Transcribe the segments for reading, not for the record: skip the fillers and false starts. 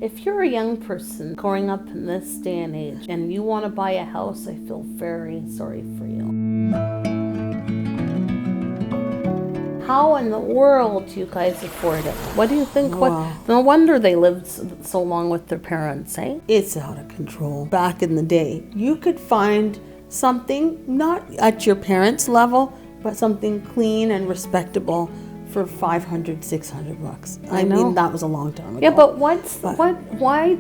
If you're a young person growing up in this day and age and you want to buy a house, I feel very sorry for you. How in the world do you guys afford it? What do you think? Wow. No wonder they lived so long with their parents, eh? It's out of control. Back in the day, you could find something not at your parents' level, but something clean and respectable for $500, $600. I know. mean, that was a long time ago. Yeah, but why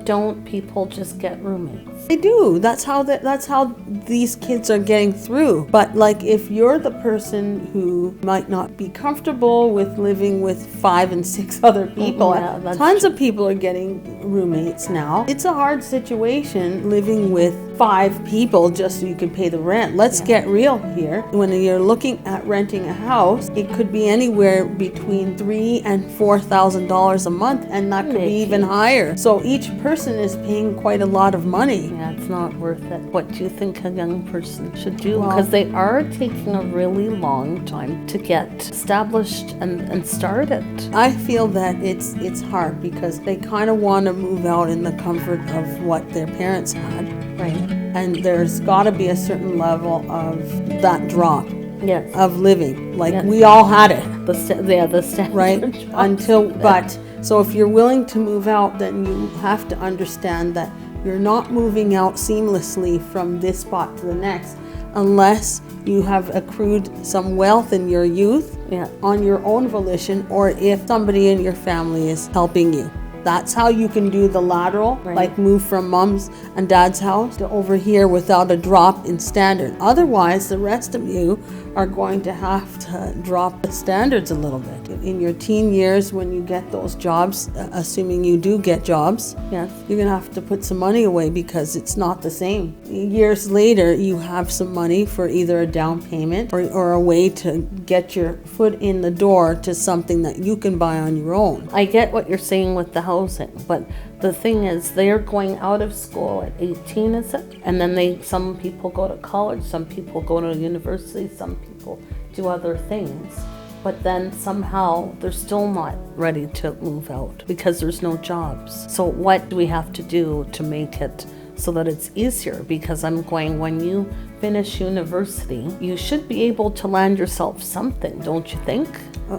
don't people just get roommates? They do. That's how these kids are getting through. But like, if you're the person who might not be comfortable with living with 5 and 6 other people, Yeah, tons of people are getting roommates now. It's a hard situation living with 5 people just so you can pay the rent. Let's get real here. When you're looking at renting a house, it could be anywhere between $3,000 and $4,000 a month, and that could be even higher. So each person is paying quite a lot of money. Yeah, it's not worth it. What do you think a young person should do? Because they are taking a really long time to get established and started. I feel that it's hard because they kind of want to move out in the comfort of what their parents had. Right. And there's got to be a certain level of that drop Yes. of living. Like, Yes. we all had it, The standard. right? So if you're willing to move out, then you have to understand that you're not moving out seamlessly from this spot to the next unless you have accrued some wealth in your youth on your own volition, or if somebody in your family is helping you. That's how you can do the lateral, like move from mom's and dad's house to over here without a drop in standard. Otherwise, the rest of you are going to have to drop the standards a little bit. In your teen years, when you get those jobs, assuming you do get jobs, Yes. you're gonna have to put some money away because it's not the same. Years later, you have some money for either a down payment or a way to get your foot in the door to something that you can buy on your own. I get what you're saying with the housing, but the thing is, they're going out of school at 18, is it? And then some people go to college, some people go to university, some people do other things. But then somehow they're still not ready to move out because there's no jobs. So what do we have to do to make it so that it's easier? Because I'm going, when you finish university, you should be able to land yourself something, don't you think?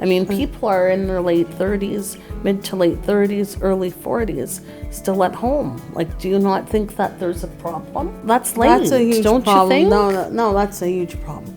I mean, people are in their late 30s, mid to late 30s, early 40s, still at home. Like, do you not think that there's a problem? That's late, That's a huge don't problem. you think? No, that's a huge problem.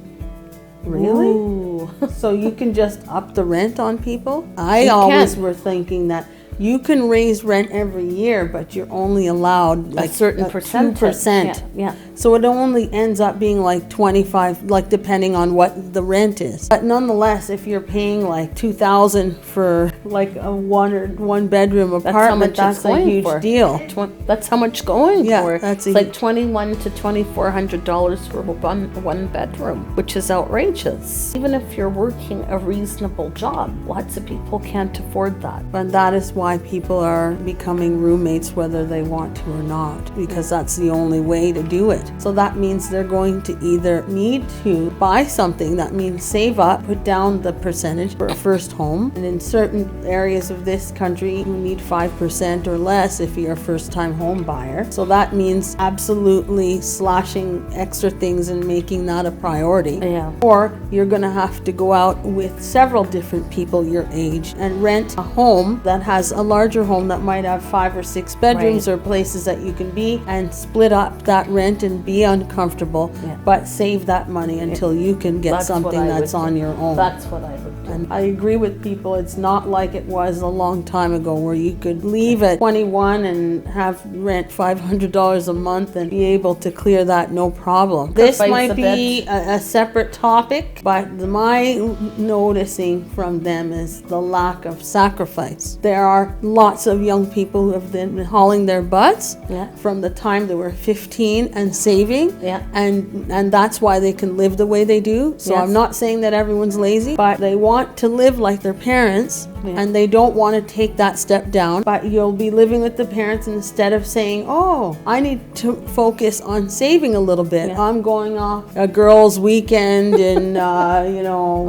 Really? Ooh. So you can just up the rent on people? I You always can. were thinking that you can raise rent every year, but you're only allowed like a certain percentage. 2%. Yeah. So it only ends up being like 25, like depending on what the rent is. But nonetheless, if you're paying like $2,000 for like a one bedroom apartment, that's a huge deal. That's how much going Yeah, for. that's it's like $2,100 to $2,400 for one bedroom, which is outrageous. Even if you're working a reasonable job, lots of people can't afford that. And that is why people are becoming roommates whether they want to or not, because that's the only way to do it. So that means they're going to either need to buy something, that means save up, put down the percentage for a first home. And in certain areas of this country, you need 5% or less if you're a first-time home buyer. So that means absolutely slashing extra things and making that a priority. Yeah. Or you're going to have to go out with several different people your age and rent a home that has a larger home that might have 5 or 6 bedrooms or places that you can be, and split up that rent and be uncomfortable, but save that money until you can get something that's on your own. That's what I would do. And I agree with people, it's not like it was a long time ago where you could leave at 21 and have rent $500 a month and be able to clear that no problem. This might be a separate topic, but my noticing from them is the lack of sacrifice. There are lots of young people who have been hauling their butts from the time they were 15 and saving, and that's why they can live the way they do. So I'm not saying that everyone's lazy, but they want to live like their parents, and they don't want to take that step down, but you'll be living with the parents, and instead of saying, oh, I need to focus on saving a little bit, Yeah. I'm going off a girls' weekend in,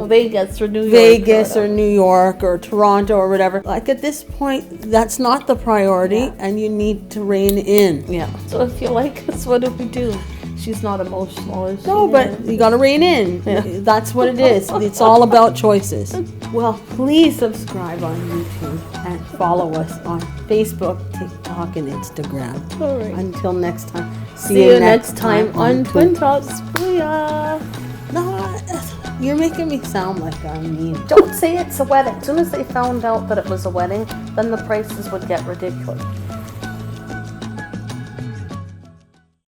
Vegas or New York. Vegas or New York or Toronto or whatever. Like at this point, that's not the priority, and you need to rein in. Yeah. So if you like us, what do we do? She's not emotional, is she? No, but you gotta rein in. Yeah. That's what it is. It's all about choices. Well, please subscribe on YouTube and follow us on Facebook, TikTok, and Instagram. All right. Until next time. See you next time on Twin Talks. Booyah. No, you're making me sound like I'm mean. Don't say it's a wedding. As soon as they found out that it was a wedding, then the prices would get ridiculous.